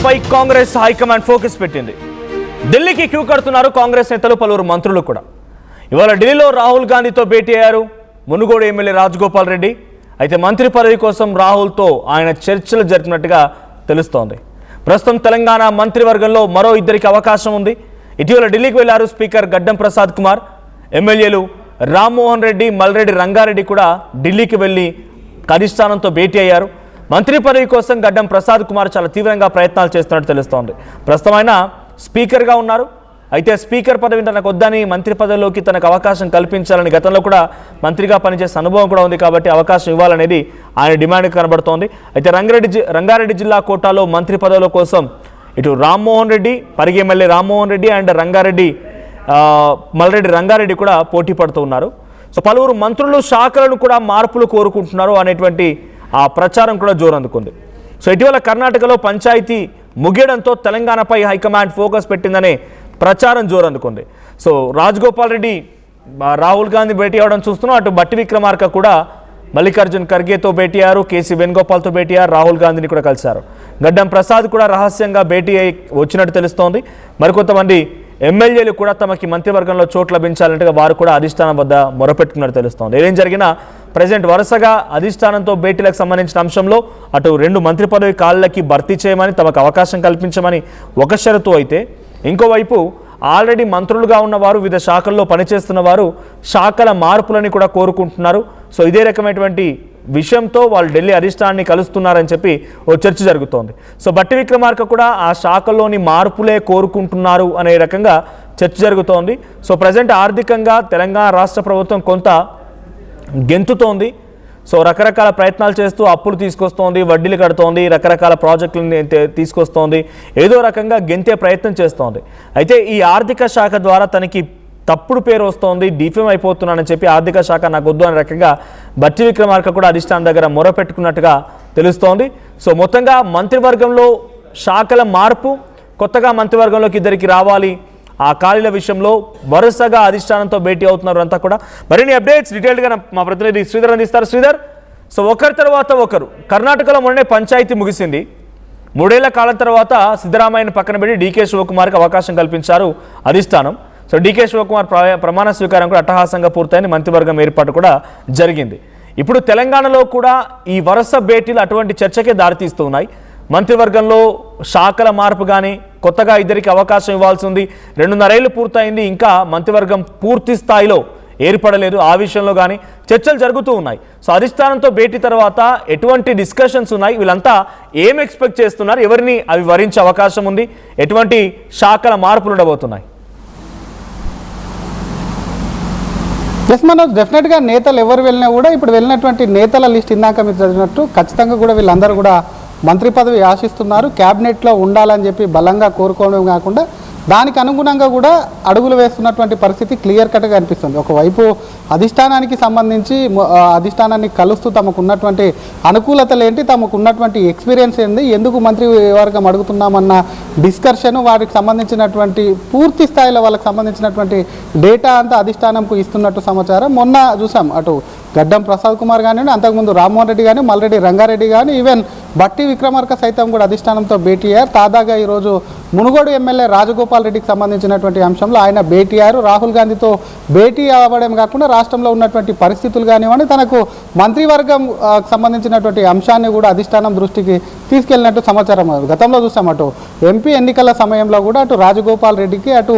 తెలంగాణపై Congress high command focus పెట్టింది. ఢిల్లీకి క్యూ కడుతున్నారు కాంగ్రెస్ నేతలు, పలువురు మంత్రులు కూడా. ఇవాళ ఢిల్లీలో రాహుల్ గాంధీతో భేటీ అయ్యారు మునుగోడు ఎమ్మెల్యే రాజగోపాల్ రెడ్డి. అయితే మంత్రి పదవి కోసం రాహుల్తో ఆయన చర్చలు జరిపినట్టుగా తెలుస్తోంది. ప్రస్తుతం తెలంగాణ మంత్రివర్గంలో మరో ఇద్దరికి అవకాశం ఉంది. ఇటీవల ఢిల్లీకి వెళ్లారు స్పీకర్ గడ్డం ప్రసాద్ కుమార్. ఎమ్మెల్యేలు రామ్మోహన్ రెడ్డి, మల్రెడ్డి రంగారెడ్డి కూడా ఢిల్లీకి వెళ్లి అధిష్టానంతో భేటీ అయ్యారు. మంత్రి పదవి కోసం గడ్డం ప్రసాద్ కుమార్ చాలా తీవ్రంగా ప్రయత్నాలు చేస్తున్నట్టు తెలుస్తోంది. ప్రస్తుతం ఆయన స్పీకర్గా ఉన్నారు. అయితే స్పీకర్ పదవి తనకు వద్దని మంత్రి పదవిలోకి తనకు అవకాశం కల్పించాలని గతంలో కూడా మంత్రిగా పనిచేసే అనుభవం కూడా ఉంది కాబట్టి అవకాశం ఇవ్వాలనేది ఆయన డిమాండ్ కనబడుతోంది. అయితే రంగారెడ్డి జిల్లా కోటాలో మంత్రి పదవుల కోసం ఇటు రామ్మోహన్ రెడ్డి, పరిగి ఎమ్మెల్యే రామ్మోహన్ రెడ్డి అండ్ మల్రెడ్డి రంగారెడ్డి కూడా పోటీ పడుతూ ఉన్నారు. సో పలువురు మంత్రులు శాఖలను కూడా మార్పులు కోరుకుంటున్నారు అనేటువంటి ఆ ప్రచారం కూడా జోరందుకుంది. సో ఇటీవల కర్ణాటకలో పంచాయతీ ముగియడంతో తెలంగాణపై హైకమాండ్ ఫోకస్ పెట్టిందనే ప్రచారం జోరందుకుంది. సో రాజగోపాల్ రెడ్డి రాహుల్ గాంధీ భేటీ అవ్వడం చూస్తున్నాం. అటు బట్టి విక్రమార్క కూడా మల్లికార్జున్ ఖర్గేతో భేటీ అయ్యారు, కేసీ వేణుగోపాల్తో భేటీ అయ్యారు, రాహుల్ గాంధీని కూడా కలిశారు. గడ్డం ప్రసాద్ కూడా రహస్యంగా భేటీ అయి వచ్చినట్టు తెలుస్తోంది. మరికొంతమంది ఎమ్మెల్యేలు కూడా తమకి మంత్రివర్గంలో చోటు లభించాలంటే వారు కూడా అధిష్టానం వద్ద మొరపెట్టుకున్నట్టు తెలుస్తోంది. ఏదేం జరిగినా ప్రజెంట్ వరుసగా అధిష్టానంతో భేటీలకు సంబంధించిన అంశంలో అటు 2 మంత్రి పదవి కాళ్ళకి భర్తీ చేయమని, తమకు అవకాశం కల్పించమని ఒక షరతు అయితే, ఇంకోవైపు ఆల్రెడీ మంత్రులుగా ఉన్నవారు, వివిధ శాఖల్లో పనిచేస్తున్న వారు శాఖల మార్పులని కూడా కోరుకుంటున్నారు. సో ఇదే రకమైనటువంటి విషయంతో వాళ్ళు ఢిల్లీ అధిష్టానాన్ని కలుస్తున్నారని చెప్పి ఓ చర్చ జరుగుతోంది. సో బట్టి విక్రమార్క కూడా ఆ శాఖల్లోని మార్పులే కోరుకుంటున్నారు అనే రకంగా చర్చ జరుగుతోంది. సో ప్రజెంట్ ఆర్థికంగా తెలంగాణ రాష్ట్ర ప్రభుత్వం కొంత గెంతుతోంది. సో రకరకాల ప్రయత్నాలు చేస్తూ అప్పులు తీసుకొస్తోంది, వడ్డీలు కడుతోంది, రకరకాల ప్రాజెక్టులను తీసుకొస్తోంది, ఏదో రకంగా గెంతే ప్రయత్నం చేస్తోంది. అయితే ఈ ఆర్థిక శాఖ ద్వారా తనకి తప్పుడు పేరు వస్తోంది, డిఫేమ్ అయిపోతున్నానని చెప్పి ఆర్థిక శాఖ నాకు వద్దు అనే రకంగా బట్టి విక్రమార్క కూడా అధిష్టానం దగ్గర మొరపెట్టుకున్నట్టుగా తెలుస్తోంది. సో మొత్తంగా మంత్రివర్గంలో శాఖల మార్పు, కొత్తగా మంత్రివర్గంలోకి ఇద్దరికి రావాలి, ఆ ఖాళీల విషయంలో వరుసగా అధిష్టానంతో భేటీ అవుతున్నారు అంతా కూడా. మరిన్ని అప్డేట్స్ డీటెయిల్గా మా ప్రతినిధి శ్రీధర్ అందిస్తారు. శ్రీధర్, సో ఒకరి తర్వాత ఒకరు కర్ణాటకలో మొన్ననే పంచాయతీ ముగిసింది. 3 ఏళ్ల కాలం తర్వాత సిద్ధరామయ్యను పక్కన పెట్టి డీకే శివకుమార్కి అవకాశం కల్పించారు అధిష్టానం. సో డీకే శివకుమార్ ప్రమాణ స్వీకారం కూడా అట్టహాసంగా పూర్తయింది, మంత్రివర్గం ఏర్పాటు కూడా జరిగింది. ఇప్పుడు తెలంగాణలో కూడా ఈ వరుస భేటీలు అటువంటి చర్చకే దారితీస్తూ ఉన్నాయి. మంత్రివర్గంలో శాఖల మార్పు కానీ, కొత్తగా ఇద్దరికి అవకాశం ఇవ్వాల్సి ఉంది. 2.5 ఏళ్ళు పూర్తయింది, ఇంకా మంత్రివర్గం పూర్తి స్థాయిలో ఏర్పడలేదు. ఆ విషయంలో కానీ చర్చలు జరుగుతూ ఉన్నాయి. సో అధిష్టానంతో భేటీ తర్వాత ఎటువంటి డిస్కషన్స్ ఉన్నాయి, వీళ్ళంతా ఏం ఎక్స్పెక్ట్ చేస్తున్నారు, ఎవరిని అవి వరించే అవకాశం ఉంది, ఎటువంటి శాఖల మార్పులు ఉండబోతున్నాయి? ప్లస్ మనం డెఫినెట్గా నేతలు ఎవరు వెళ్ళినా కూడా ఇప్పుడు వెళ్ళినటువంటి నేతల లిస్ట్ ఇందాక మీరు చదివినట్టు ఖచ్చితంగా కూడా వీళ్ళందరూ కూడా మంత్రి పదవి ఆశిస్తున్నారు. క్యాబినెట్లో ఉండాలని చెప్పి బలంగా కోరుకోవడం కాకుండా దానికి అనుగుణంగా కూడా అడుగులు వేస్తున్నటువంటి పరిస్థితి క్లియర్ కట్గా అనిపిస్తుంది. ఒకవైపు అధిష్టానానికి సంబంధించి అధిష్టానాన్ని కలుస్తూ తమకు ఉన్నటువంటి అనుకూలతలు ఏంటి, తమకు ఉన్నటువంటి ఎక్స్పీరియన్స్ ఏంటి, ఎందుకు మంత్రివర్గం అడుగుతున్నామన్న డిస్కషన్, వాటికి సంబంధించినటువంటి పూర్తి స్థాయిలో వాళ్ళకి సంబంధించినటువంటి డేటా అంతా అధిష్టానంకు ఇస్తున్నట్టు సమాచారం. మొన్న చూసాం, అటు గడ్డం ప్రసాద్ కుమార్ కానివ్వండి, అంతకుముందు రామ్మోహన్ రెడ్డి కానీ, మల్రెడ్డి రంగారెడ్డి కానీ, ఈవెన్ బట్టి విక్రమార్క సైతం కూడా అధిష్టానంతో భేటీ అయ్యారు. తాజాగా ఈరోజు మునుగోడు ఎమ్మెల్యే రాజగోపాల్ రెడ్డికి సంబంధించినటువంటి అంశంలో ఆయన భేటీ అయ్యారు. రాహుల్ గాంధీతో భేటీ అవ్వడం కాకుండా రాష్ట్రంలో ఉన్నటువంటి పరిస్థితులు కానివ్వండి, తనకు మంత్రివర్గం సంబంధించినటువంటి అంశాన్ని కూడా అధిష్టానం దృష్టికి తీసుకెళ్లినట్టు సమాచారం. గతంలో చూసాం, అటు ఎంపీ ఎన్నికల సమయంలో కూడా అటు రాజగోపాల్ రెడ్డికి, అటు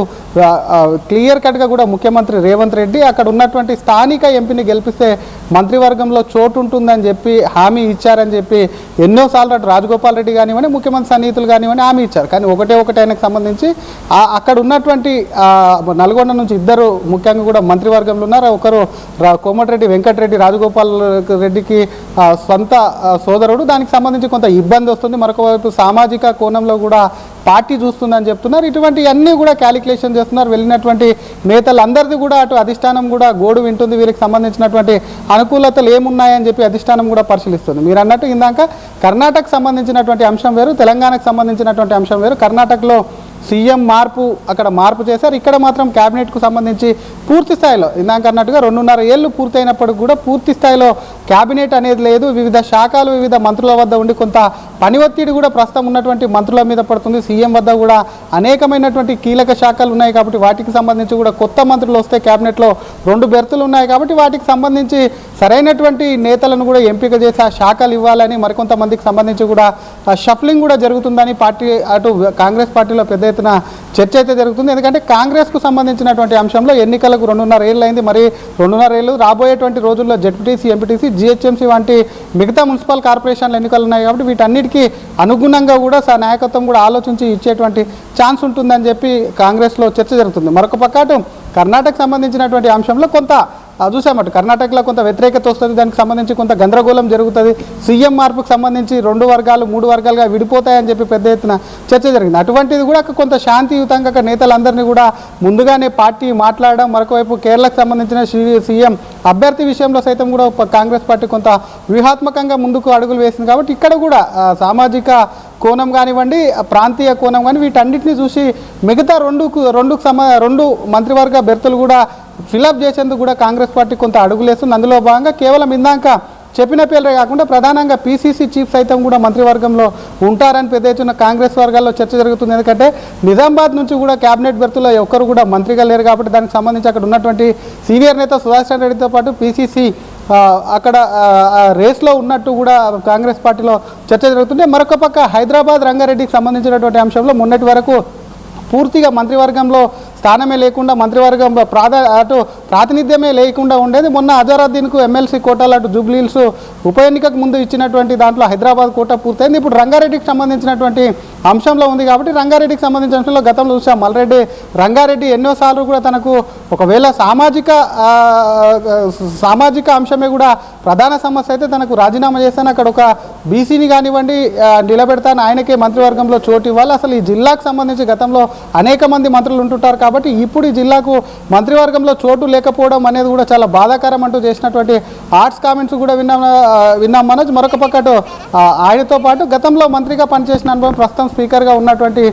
క్లియర్ కట్గా కూడా ముఖ్యమంత్రి రేవంత్ రెడ్డి అక్కడ ఉన్నటువంటి స్థానిక ఎంపీని గెలిపిస్తే మంత్రివర్గంలో చోటు ఉంటుందని చెప్పి హామీ ఇచ్చారని చెప్పి ఎన్నోసార్లు అటు రాజగోపాల్ రెడ్డి కానివ్వండి, ముఖ్యమంత్రి సన్నిహితులు కానివ్వండి హామీ ఇచ్చారు. కానీ ఒకటే ఆయనకు సంబంధించి అక్కడ ఉన్నటువంటి నల్గొండ నుంచి ఇద్దరు ముఖ్యంగా కూడా మంత్రివర్గంలో ఉన్నారు. ఒకరు కోమటిరెడ్డి వెంకటరెడ్డి, రాజగోపాల్ రెడ్డికి సొంత సోదరుడు. దానికి సంబంధించి కొంత ఇబ్బంది వస్తుంది. మరొక వైపు సామాజిక కోణంలో కూడా పార్టీ చూస్తుందని చెప్తున్నారు. ఇటువంటి అన్నీ కూడా క్యాలిక్యులేషన్ చేస్తున్నారు. వెళ్ళినటువంటి నేతలందరిది కూడా అటు అధిష్టానం కూడా గోడు వింటుంది. వీరికి సంబంధించినటువంటి అనుకూలతలు ఏమున్నాయని చెప్పి అధిష్టానం కూడా పరిశీలిస్తుంది. మీరు అన్నట్టు ఇందాక కర్ణాటకకు సంబంధించినటువంటి అంశం వేరు, తెలంగాణకు సంబంధించినటువంటి అంశం వేరు. కర్ణాటకలో సీఎం అక్కడ మార్పు చేశారు. ఇక్కడ మాత్రం క్యాబినెట్కు సంబంధించి పూర్తి స్థాయిలో ఇందాక అన్నట్టుగా 2.5 ఏళ్ళు పూర్తయినప్పటికి కూడా పూర్తి స్థాయిలో క్యాబినెట్ అనేది లేదు. వివిధ శాఖలు వివిధ మంత్రుల వద్ద ఉండి కొంత పని ఒత్తిడి కూడా ప్రస్తుతం ఉన్నటువంటి మంత్రుల మీద పడుతుంది. సీఎం వద్ద కూడా అనేకమైనటువంటి కీలక శాఖలు ఉన్నాయి కాబట్టి వాటికి సంబంధించి కూడా కొత్త మంత్రులు వస్తే క్యాబినెట్లో 2 బెర్తులు ఉన్నాయి కాబట్టి వాటికి సంబంధించి సరైనటువంటి నేతలను కూడా ఎంపిక చేసి ఆ శాఖలు ఇవ్వాలని మరికొంతమందికి సంబంధించి కూడా షఫ్లింగ్ కూడా జరుగుతుందని పార్టీ అటు కాంగ్రెస్ పార్టీలో పెద్ద ఎత్తున చర్చ అయితే జరుగుతుంది. ఎందుకంటే కాంగ్రెస్కు సంబంధించినటువంటి అంశంలో ఎన్నికలకు 2.5 ఏళ్ళు అయింది. మరి 2.5 ఏళ్ళు రాబోయేటువంటి రోజుల్లో జెడ్పీటీసీ, ఎంపీటీసీ, జిహెచ్ఎంసీ వంటి మిగతా మున్సిపల్ కార్పొరేషన్ల ఎన్నికలు ఉన్నాయి కాబట్టి వీటన్నిటికీ అనుగుణంగా కూడా నాయకత్వం కూడా ఆలోచించి ఇచ్చేటువంటి ఛాన్స్ ఉంటుందని చెప్పి కాంగ్రెస్లో చర్చ జరుగుతుంది. మరొక పక్కన కర్ణాటక సంబంధించినటువంటి అంశంలో కొంత చూసామట కర్ణాటకలో కొంత వ్యతిరేకత వస్తుంది. దానికి సంబంధించి కొంత గందరగోళం జరుగుతుంది. సీఎం మార్పుకు సంబంధించి 2 వర్గాలు 3 వర్గాలుగా విడిపోతాయని చెప్పి పెద్ద ఎత్తున చర్చ జరిగింది. అటువంటిది కూడా కొంత శాంతియుతంగా నేతలందరినీ కూడా ముందుగానే పార్టీ మాట్లాడడం. మరొకవైపు కేరళకు సంబంధించిన సీఎం అభ్యర్థి విషయంలో సైతం కూడా కాంగ్రెస్ పార్టీ కొంత వ్యూహాత్మకంగా ముందుకు అడుగులు వేసింది. కాబట్టి ఇక్కడ కూడా సామాజిక కోణం కానివ్వండి, ప్రాంతీయ కోణం కానీ వీటన్నిటిని చూసి మిగతా 2 మంత్రివర్గ బెర్తులు కూడా ఫిలప్ చేసేందుకు కూడా కాంగ్రెస్ పార్టీ కొంత అడుగులేస్తుంది. అందులో భాగంగా కేవలం ఇందాక చెప్పిన పేర్లే కాకుండా ప్రధానంగా పీసీసీ చీఫ్ సైతం కూడా మంత్రివర్గంలో ఉంటారని పెద్ద ఎత్తున కాంగ్రెస్ వర్గాల్లో చర్చ జరుగుతుంది. ఎందుకంటే నిజామాబాద్ నుంచి కూడా క్యాబినెట్ బెర్తులో ఒక్కరు కూడా మంత్రిగా లేరు కాబట్టి దానికి సంబంధించి అక్కడ ఉన్నటువంటి సీనియర్ నేత సుధాకర్ రెడ్డితో పాటు పీసీసీ అక్కడ రేస్లో ఉన్నట్టు కూడా కాంగ్రెస్ పార్టీలో చర్చ జరుగుతుంటే మరొక పక్క హైదరాబాద్ రంగారెడ్డికి సంబంధించినటువంటి అంశంలో మొన్నటి వరకు పూర్తిగా మంత్రివర్గంలో స్థానమే లేకుండా మంత్రివర్గం ప్రాతినిధ్యమే లేకుండా ఉండేది. మొన్న అజరుద్దీన్కు ఎమ్మెల్సీ కోటాలు అటు జూబ్లీహిల్స్ ఉప ఎన్నికకు ముందు ఇచ్చినటువంటి దాంట్లో హైదరాబాద్ కోటా పూర్తయింది. ఇప్పుడు రంగారెడ్డికి సంబంధించినటువంటి అంశంలో ఉంది కాబట్టి రంగారెడ్డికి సంబంధించిన అంశంలో గతంలో చూసాం రంగారెడ్డి ఎన్నోసార్లు కూడా తనకు ఒకవేళ సామాజిక అంశమే కూడా ప్రధాన సమస్య అయితే తనకు రాజీనామా చేస్తాను అక్కడ ఒక బీసీని కానివ్వండి నిలబెడతాను, ఆయనకే మంత్రివర్గంలో చోటు ఇవ్వాలి. అసలు ఈ జిల్లాకు సంబంధించి గతంలో అనేక మంది మంత్రులు ఉంటుంటారు కాబట్టి ఇప్పుడు ఈ జిల్లాకు మంత్రివర్గంలో చోటు లేకపోవడం అనేది కూడా చాలా బాధాకరం అంటూ చేసినటువంటి ఆర్ట్స్ కామెంట్స్ కూడా విన్నాం మనోజ్. మరొక పక్కటు ఆయనతో పాటు గతంలో మంత్రిగా పనిచేసిన అనుభవం ప్రస్తుతం స్పీకర్గా ఉన్నటువంటి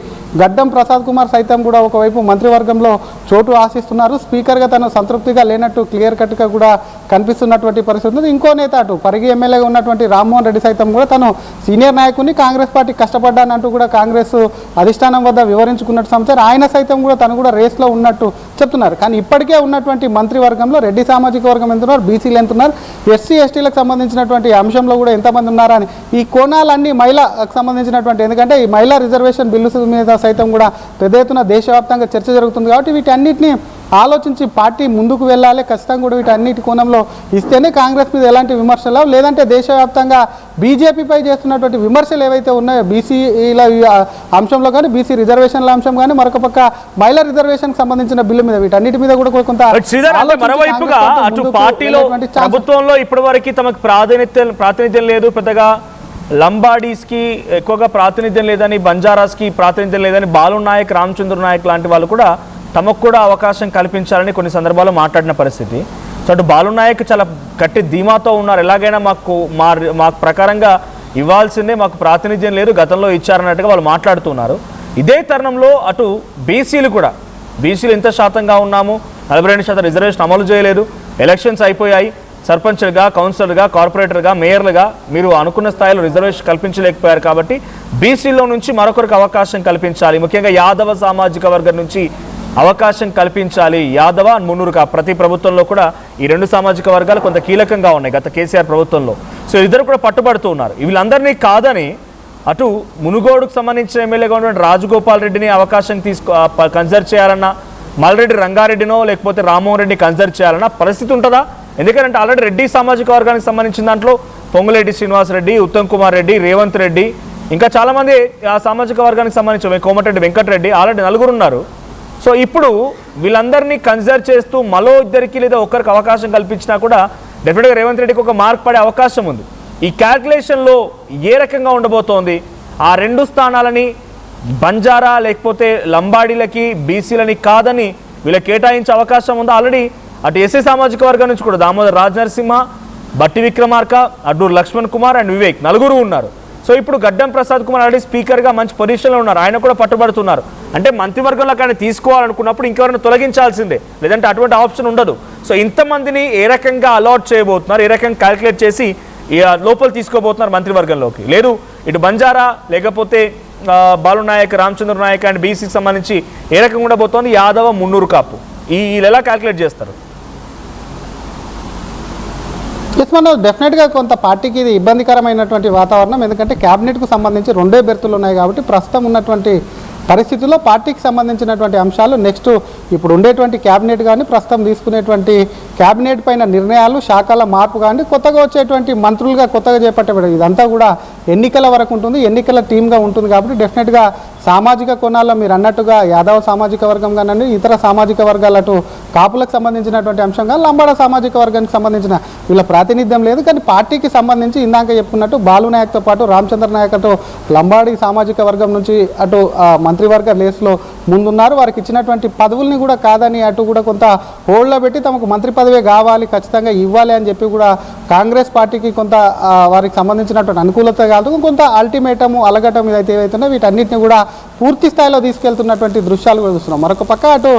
గడ్డం ప్రసాద్ కుమార్ సైతం కూడా ఒకవైపు మంత్రివర్గంలో చోటు ఆశిస్తున్నారు. స్పీకర్గా తను సంతృప్తిగా లేనట్టు క్లియర్ కట్గా కూడా కనిపిస్తున్నటువంటి పరిస్థితి ఉంది. ఇంకో నేత అటు పరిగి ఎమ్మెల్యేగా ఉన్నటువంటి రామ్మోహన్ రెడ్డి సైతం కూడా తను సీనియర్ నాయకుని కాంగ్రెస్ పార్టీ కష్టపడ్డానంటూ కూడా కాంగ్రెస్ అధిష్టానం వద్ద వివరించుకున్నట్టు సమాచారం. ఆయన సైతం కూడా తను కూడా రేస్లో ఉన్నట్టు చెప్తున్నారు. కానీ ఇప్పటికే ఉన్నటువంటి మంత్రివర్గంలో రెడ్డి సామాజిక వర్గం ఎంతున్నారు, బీసీలు ఎంతున్నారు, ఎస్సీ ఎస్టీలకు సంబంధించినటువంటి అంశంలో కూడా ఎంతమంది ఉన్నారా అని ఈ కోణాలన్నీ మహిళకు సంబంధించినటువంటి ఎందుకంటే ఈ మహిళా రిజర్వేషన్ బిల్లు మీద సైతం కూడా పెద్ద ఎత్తున దేశవ్యాప్తంగా చర్చ జరుగుతుంది కాబట్టి వీటన్నిటిని ఆలోచించి పార్టీ ముందుకు వెళ్ళాలి. ఖచ్చితంగా కూడా వీటన్నిటి కోణంలో ఇస్తేనే కాంగ్రెస్ మీద ఎలాంటి విమర్శలు లేదంటే దేశవ్యాప్తంగా బీజేపీపై చేస్తున్నటువంటి విమర్శలు ఏవైతే ఉన్నాయో బీసీల అంశంలో కానీ బీసీ రిజర్వేషన్ల అంశం కానీ మరొక పక్క మహిళా రిజర్వేషన్ సంబంధించిన బిల్లు మీద వీటన్నిటి మీద కూడా కొంత మరోవైపుగా అటు పార్టీలో ప్రభుత్వంలో ఇప్పటి వరకు తమకు ప్రాతినిధ్యం లేదు, పెద్దగా లంబాడీస్కి ఎక్కువగా ప్రాతినిధ్యం లేదని, బంజారాస్కి ప్రాతినిధ్యం లేదని బాలు నాయక్, రామచంద్ర నాయక్ లాంటి వాళ్ళు కూడా తమకు కూడా అవకాశం కల్పించాలని కొన్ని సందర్భాల్లో మాట్లాడిన పరిస్థితి. సో అటు బాలు నాయక్ చాలా గట్టి ధీమాతో ఉన్నారు, ఎలాగైనా మాకు ప్రకారంగా ఇవ్వాల్సిందే, మాకు ప్రాతినిధ్యం లేదు, గతంలో ఇచ్చారన్నట్టుగా వాళ్ళు మాట్లాడుతున్నారు. ఇదే తరుణంలో అటు బీసీలు ఎంత శాతంగా ఉన్నాము, 42% రిజర్వేషన్ అమలు చేయలేదు, ఎలక్షన్స్ అయిపోయాయి, సర్పంచ్లుగా, కౌన్సిలర్గా, కార్పొరేటర్గా, మేయర్లుగా మీరు అనుకున్న స్థాయిలో రిజర్వేషన్ కల్పించలేకపోయారు కాబట్టి బీసీలో నుంచి మరొకరికి అవకాశం కల్పించాలి, ముఖ్యంగా యాదవ సామాజిక వర్గం నుంచి అవకాశం కల్పించాలి. యాదవ మున్నూరుగా ప్రతి ప్రభుత్వంలో కూడా ఈ 2 సామాజిక వర్గాలు కొంత కీలకంగా ఉన్నాయి గత కేసీఆర్ ప్రభుత్వంలో. సో ఇద్దరు కూడా పట్టుబడుతూ ఉన్నారు. వీళ్ళందరినీ కాదని అటు మునుగోడుకు సంబంధించిన ఎమ్మెల్యేగా ఉన్నటువంటి రాజగోపాల్ రెడ్డిని అవకాశం కన్సిడర్ చేయాలన్నా, మల్రెడ్డి రంగారెడ్డినో లేకపోతే రామ్మోహన్ రెడ్డిని కన్సిడర్ చేయాలన్నా పరిస్థితి ఉంటుందా? ఎందుకంటే ఆల్రెడీ రెడ్డి సామాజిక వర్గానికి సంబంధించిన దాంట్లో పొంగులేటి శ్రీనివాసరెడ్డి, ఉత్తమ్ కుమార్ రెడ్డి, రేవంత్ రెడ్డి, ఇంకా చాలామంది ఆ సామాజిక వర్గానికి సంబంధించిన కోమటిరెడ్డి వెంకటరెడ్డి ఆల్రెడీ 4 ఉన్నారు. సో ఇప్పుడు వీళ్ళందరినీ కన్సిడర్ చేస్తూ మరో ఇద్దరికి లేదా ఒక్కరికి అవకాశం కల్పించినా కూడా డెఫినెట్గా రేవంత్ రెడ్డికి ఒక మార్క్ పడే అవకాశం ఉంది. ఈ క్యాల్కులేషన్లో ఏ రకంగా ఉండబోతోంది? ఆ 2 స్థానాలని బంజారా లేకపోతే లంబాడీలకి, బీసీలని కాదని వీళ్ళకి కేటాయించే అవకాశం ఉందా? ఆల్రెడీ అటు ఎస్సీ సామాజిక వర్గం నుంచి కూడా దామోదర్ రాజనరసింహ, బట్టి విక్రమార్క, అడ్డూరు లక్ష్మణ్ కుమార్ అండ్ వివేక్ 4 ఉన్నారు. సో ఇప్పుడు గడ్డం ప్రసాద్ కుమార్ ఆల్రెడీ స్పీకర్గా మంచి పొజిషన్లో ఉన్నారు, ఆయన కూడా పట్టుబడుతున్నారు. అంటే మంత్రివర్గంలో కానీ తీసుకోవాలనుకున్నప్పుడు ఇంకెవరైనా తొలగించాల్సిందే, లేదంటే అటువంటి ఆప్షన్ ఉండదు. సో ఇంతమందిని ఏ రకంగా అలాట్ చేయబోతున్నారు, ఏ రకంగా క్యాల్కులేట్ చేసి లోపల తీసుకోబోతున్నారు మంత్రివర్గంలోకి? లేదు ఇటు బంజారా లేకపోతే బాలు నాయక్, రామచంద్ర నాయక్ అండ్ బీసీకి సంబంధించి ఏ రకంగా ఉండబోతోంది? యాదవ, మున్నూరు కాపు వీళ్ళు ఎలా క్యాల్కులేట్ చేస్తారు? మనం డెఫినెట్గా కొంత పార్టీకి ఇది ఇబ్బందికరమైనటువంటి వాతావరణం. ఎందుకంటే క్యాబినెట్కు సంబంధించి 2 బెర్తులు ఉన్నాయి కాబట్టి ప్రస్తుతం ఉన్నటువంటి పరిస్థితుల్లో పార్టీకి సంబంధించినటువంటి అంశాలు నెక్స్ట్ ఇప్పుడు ఉండేటువంటి క్యాబినెట్ కానీ ప్రస్తుతం తీసుకునేటువంటి క్యాబినెట్ పైన నిర్ణయాలు, శాఖల మార్పు కానీ కొత్తగా వచ్చేటువంటి మంత్రులుగా కొత్తగా చేపట్టబడేది ఇదంతా కూడా ఎన్నికల వరకు ఉంటుంది, ఎన్నికల టీమ్గా ఉంటుంది. కాబట్టి డెఫినెట్గా సామాజిక కోణాల్లో మీరు అన్నట్టుగా యాదవ సామాజిక వర్గం కానీ ఇతర సామాజిక వర్గాలు అటు కాపులకు సంబంధించినటువంటి అంశంగా లంబాడ సామాజిక వర్గానికి సంబంధించిన వీళ్ళ ప్రాతినిధ్యం లేదు. కానీ పార్టీకి సంబంధించి ఇందాక చెప్పుకున్నట్టు బాలు నాయక్తో పాటు రామచంద్ర నాయక్ అటు లంబాడి సామాజిక వర్గం నుంచి అటు మంత్రివర్గ రేసులో ముందున్నారు. వారికి ఇచ్చినటువంటి పదవుల్ని కూడా కాదని అటు కూడా కొంత హోల్డ్లో పెట్టి తమకు మంత్రి పదవే కావాలి, ఖచ్చితంగా ఇవ్వాలి అని చెప్పి కూడా కాంగ్రెస్ పార్టీకి కొంత వారికి సంబంధించినటువంటి అనుకూలత కాదు, కొంత అల్టిమేటము అలగటం ఏదైతే ఏవైతుందో వీటన్నిటిని కూడా పూర్తి స్థాయిలో తీసుకెళ్తున్నటువంటి దృశ్యాలు కూడా చూస్తున్నాం. మరొక పక్క అటు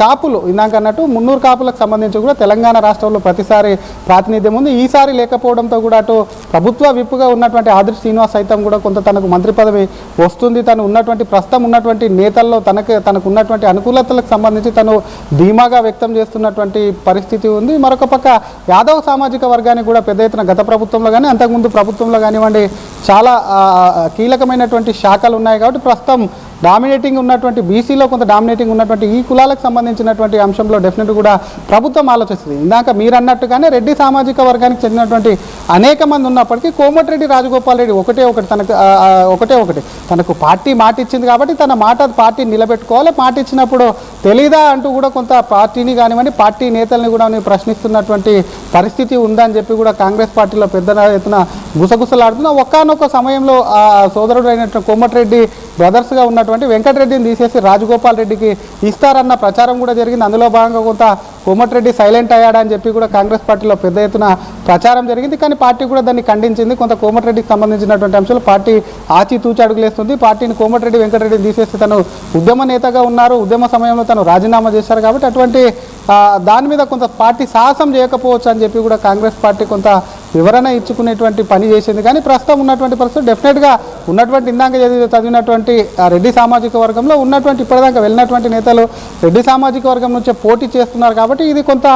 కాపులు ఇందాక అన్నట్టు మున్నూరు కాపులకు సంబంధించి కూడా తెలంగాణ రాష్ట్రంలో ప్రతిసారి ప్రాతినిధ్యం ఉంది. ఈసారి లేకపోవడంతో కూడా అటు ప్రభుత్వ విప్పుగా ఉన్నటువంటి ఆదిర్ శ్రీనివాస్ సైతం కూడా కొంత తనకు మంత్రి పదవి వస్తుంది, తను ఉన్నటువంటి ప్రస్తుతం ఉన్నటువంటి నేతల్లో తనకు ఉన్నటువంటి అనుకూలతలకు సంబంధించి తను ధీమాగా వ్యక్తం చేస్తున్నటువంటి పరిస్థితి ఉంది. మరొక పక్క యాదవ సామాజిక వర్గానికి కూడా పెద్ద ఎత్తున గత ప్రభుత్వంలో కానీ అంతకుముందు ప్రభుత్వంలో కానివ్వండి చాలా కీలకమైనటువంటి శాఖలు ఉన్నాయి. కాబట్టి ప్రస్తుతం డామినేటింగ్ ఉన్నటువంటి బీసీలో కొంత డామినేటింగ్ ఉన్నటువంటి ఈ కులాలకు సంబంధించినటువంటి అంశంలో డెఫినెట్ కూడా ప్రభుత్వం ఆలోచిస్తుంది. ఇందాక మీరు అన్నట్టుగానే రెడ్డి సామాజిక వర్గానికి చెందినటువంటి అనేక మంది ఉన్నప్పటికీ కోమటిరెడ్డి రాజగోపాల్ రెడ్డి ఒకటే తనకు పార్టీ మాట ఇచ్చింది కాబట్టి తన మాట పార్టీ నిలబెట్టుకోవాలి, మాట ఇచ్చినప్పుడు తెలీదా అంటూ కూడా కొంత పార్టీని కానివ్వండి పార్టీ నేతల్ని కూడా ప్రశ్నిస్తున్నటువంటి పరిస్థితి ఉందని చెప్పి కూడా కాంగ్రెస్ పార్టీలో పెద్ద ఎత్తున గుసగుసలాడుతున్న ఒకానొక సమయంలో సోదరుడు అయినటువంటి కోమటిరెడ్డి బ్రదర్స్గా ఉన్నటువంటి వెంకటరెడ్డిని తీసేసి రాజగోపాల్ రెడ్డికి ఇస్తారన్న ప్రచారం కూడా జరిగింది. అందులో భాగంగా కొంత కోమటిరెడ్డి సైలెంట్ అయ్యాడని చెప్పి కూడా కాంగ్రెస్ పార్టీలో పెద్ద ఎత్తున ప్రచారం జరిగింది. కానీ పార్టీ కూడా దాన్ని ఖండించింది. కొంత కోమటిరెడ్డికి సంబంధించినటువంటి అంశాలు పార్టీ ఆచితూచి అడుగులేస్తుంది. పార్టీని కోమటిరెడ్డి వెంకటరెడ్డిని తీసేసి తను ఉద్యమ నేతగా ఉన్నారు, ఉద్యమ సమయంలో తను రాజీనామా చేశారు కాబట్టి అటువంటి దాని మీద కొంత పార్టీ సాహసం చేయకపోవచ్చు అని చెప్పి కూడా కాంగ్రెస్ పార్టీ కొంత వివరణ ఇచ్చుకునేటువంటి పని చేసింది. కానీ ప్రస్తుతం ఉన్నటువంటి పరిస్థితి డెఫినెట్గా ఉన్నటువంటి ఇందాక చదివినటువంటి రెడ్డి సామాజిక వర్గంలో ఉన్నటువంటి ఇప్పటిదాకా వెళ్ళినటువంటి నేతలు రెడ్డి సామాజిక వర్గం నుంచే పోటీ చేస్తున్నారు కాబట్టి ఇది కొంత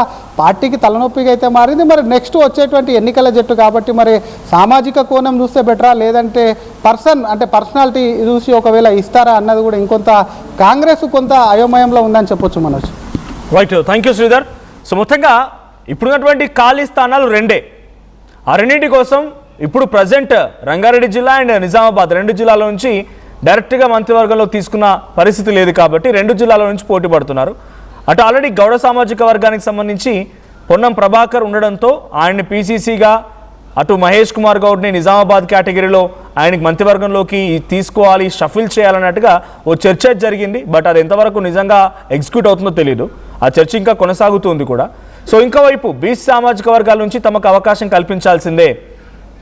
పార్టీకి తలనొప్పిగా అయితే మారింది. మరి నెక్స్ట్ వచ్చేటువంటి ఎన్నికల జట్టు కాబట్టి మరి సామాజిక కోణం చూస్తే బెటరా లేదంటే పర్సనాలిటీ చూసి ఒకవేళ ఇస్తారా అన్నది కూడా ఇంకొంత కాంగ్రెస్ కొంత అయోమయంలో ఉందని చెప్పొచ్చు Manoj. Right, thank you Sridhar. So మొత్తంగా ఇప్పుడున్నటువంటి ఖాళీ స్థానాలు 2. ఆ రెండింటి కోసం ఇప్పుడు ప్రజెంట్ రంగారెడ్డి జిల్లా అండ్ నిజామాబాద్ 2 జిల్లాల నుంచి డైరెక్ట్గా మంత్రివర్గంలో తీసుకున్న పరిస్థితి లేదు కాబట్టి 2 జిల్లాల నుంచి పోటీ పడుతున్నారు. అటు ఆల్రెడీ గౌడ సామాజిక వర్గానికి సంబంధించి పొన్నం ప్రభాకర్ ఉండడంతో ఆయన్ని పీసీసీగా, అటు మహేష్ కుమార్ గౌడ్ని నిజామాబాద్ కేటగిరీలో ఆయనకి మంత్రివర్గంలోకి తీసుకోవాలి, షఫిల్ చేయాలన్నట్టుగా ఓ చర్చ జరిగింది. బట్ అది ఎంతవరకు నిజంగా ఎగ్జిక్యూట్ అవుతుందో తెలియదు. ఆ చర్చ ఇంకా కొనసాగుతుంది కూడా. సో ఇంకోవైపు బీసీ సామాజిక వర్గాల నుంచి తమకు అవకాశం కల్పించాల్సిందే,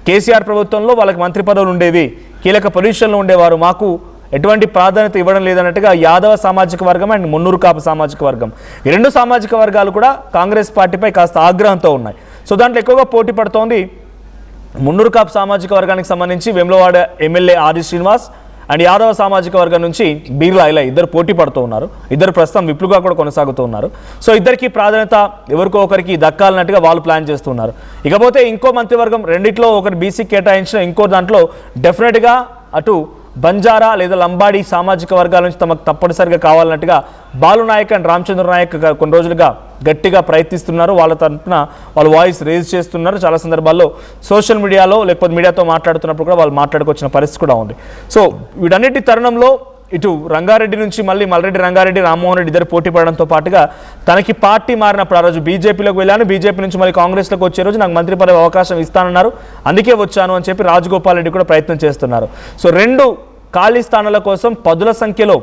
కేసీఆర్ ప్రభుత్వంలో వాళ్ళకి మంత్రి పదవులు ఉండేవి, కీలక పొజిషన్లో ఉండేవారు, మాకు ఎటువంటి ప్రాధాన్యత ఇవ్వడం లేదన్నట్టుగా యాదవ సామాజిక వర్గం అండ్ మున్నూరు కాపు సామాజిక వర్గం ఈ 2 సామాజిక వర్గాలు కూడా కాంగ్రెస్ పార్టీపై కాస్త ఆగ్రహంతో ఉన్నాయి. సో దాంట్లో ఎక్కువగా పోటీ పడుతోంది మున్నూరు కాపు సామాజిక వర్గానికి సంబంధించి వేములవాడ ఎమ్మెల్యే ఆది శ్రీనివాస్ అండ్ యాదవ సామాజిక వర్గం నుంచి బీర్లా ఇలా ఇద్దరు పోటీ పడుతూ ఉన్నారు. ఇద్దరు ప్రస్తుతం విప్లుగా కూడా కొనసాగుతూ ఉన్నారు. సో ఇద్దరికి ప్రాధాన్యత ఎవరికో ఒకరికి దక్కాలన్నట్టుగా వాళ్ళు ప్లాన్ చేస్తున్నారు. ఇకపోతే ఇంకో మంత్రివర్గం రెండిట్లో ఒకరు బీసీ కేటాయించిన ఇంకో దాంట్లో డెఫినెట్గా అటు బంజారా లేదా లంబాడి సామాజిక వర్గాల నుంచి తమకు తప్పనిసరిగా కావాలన్నట్టుగా బాలు నాయక్ అండ్ రామచంద్ర నాయక్ కొన్ని రోజులుగా గట్టిగా ప్రయత్నిస్తున్నారు. వాళ్ళ తరఫున వాళ్ళు వాయిస్ రేజ్ చేస్తున్నారు. చాలా సందర్భాల్లో సోషల్ మీడియాలో లేకపోతే మీడియాతో మాట్లాడుతున్నప్పుడు కూడా వాళ్ళు మాట్లాడుకొచ్చిన పరిస్థితి కూడా ఉంది. సో వీటన్నిటి తరుణంలో ఇటు రంగారెడ్డి నుంచి మళ్ళీ మల్రెడ్డి రంగారెడ్డి, రామ్మోహన్ రెడ్డి ఇద్దరు పోటీ పడడంతో పాటుగా తనకి పార్టీ మారినప్పుడు ఆ రోజు బీజేపీలోకి వెళ్ళాను, బీజేపీ నుంచి మళ్ళీ కాంగ్రెస్లోకి వచ్చే రోజు నాకు మంత్రి పదవి అవకాశం ఇస్తానన్నారు, అందుకే వచ్చాను అని చెప్పి రాజగోపాల్ రెడ్డి కూడా ప్రయత్నం చేస్తున్నారు. సో 2 ఖాళీ స్థానాల కోసం 10ల సంఖ్యలో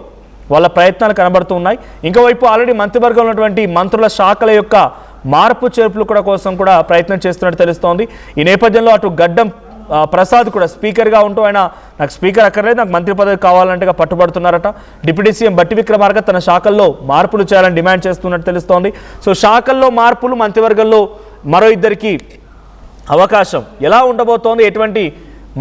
వాళ్ళ ప్రయత్నాలు కనబడుతూ ఉన్నాయి. ఇంకోవైపు ఆల్రెడీ మంత్రివర్గంలో ఉన్నటువంటి మంత్రుల శాఖల యొక్క మార్పు చేర్పులు కూడా కోసం కూడా ప్రయత్నం చేస్తున్నట్టు తెలుస్తోంది. ఈ నేపథ్యంలో అటు గడ్డం ప్రసాద్ కూడా స్పీకర్గా ఉంటూ ఆయన నాకు స్పీకర్ అక్కర్లేదు, నాకు మంత్రి పదవి కావాలంటేగా పట్టుబడుతున్నారట. డిప్యూటీ సీఎం బట్టి విక్రమార్క తన శాఖల్లో మార్పులు చేయాలని డిమాండ్ చేస్తున్నట్టు తెలుస్తోంది. సో శాఖల్లో మార్పులు, మంత్రివర్గంలో మరో ఇద్దరికి అవకాశం ఎలా ఉండబోతోంది, ఎటువంటి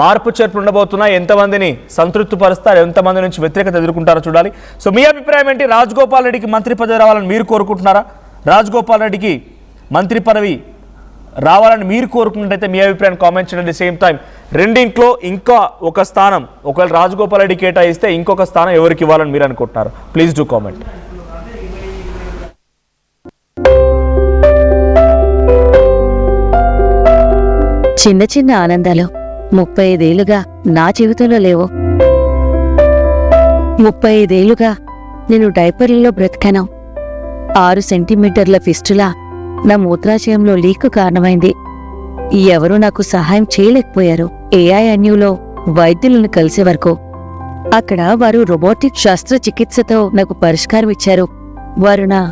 మార్పు చేర్పులు ఉండబోతున్నాయి, ఎంతమందిని సంతృప్తిపరుస్తారు, ఎంతమంది నుంచి వ్యతిరేకత ఎదుర్కొంటారో చూడాలి. సో మీ అభిప్రాయం ఏంటి? రాజగోపాల్ రెడ్డికి మంత్రి పదవి రావాలని మీరు కోరుకుంటున్నారా? రాజగోపాల్ రెడ్డికి మంత్రి పదవి రావాలని మీరు కోరుకున్నట్టయితే మీ అభిప్రాయం కామెంట్ చేయండి. సేమ్ టైం రెండింట్లో ఇంకా ఒక స్థానం ఒకవేళ రాజగోపాల్ రెడ్డి కేటాయిస్తే ఇంకొక స్థానం ఎవరికి ఇవ్వాలని మీరు అనుకుంటున్నారు? Please do comment. చిన్న చిన్న ఆనందాలు 35 ఏళ్లుగా నా జీవితంలో లేవు. 35 ఏళ్లుగా నేను డైపర్లలో బ్రతికాను. 6 సెంటీమీటర్ల ఫిస్టులా నా మూత్రాశయంలో లీకు కారణమైంది. ఎవరూ నాకు సహాయం చేయలేకపోయారు. ఏఐఎన్యూలో వైద్యులను కలిసే వరకు అక్కడ వారు రోబోటిక్ శస్త్రచికిత్సతో నాకు పరిష్కారం ఇచ్చారు. వారు నా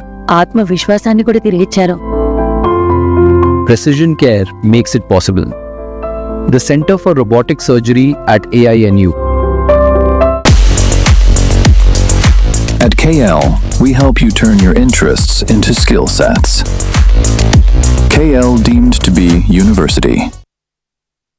ఆత్మవిశ్వాసాన్ని కూడా తిరిగిచ్చారు. Precision Care makes it possible. The Center for Robotic Surgery at AINU. At KL, we help you turn your interests into skill sets. KL deemed to be university.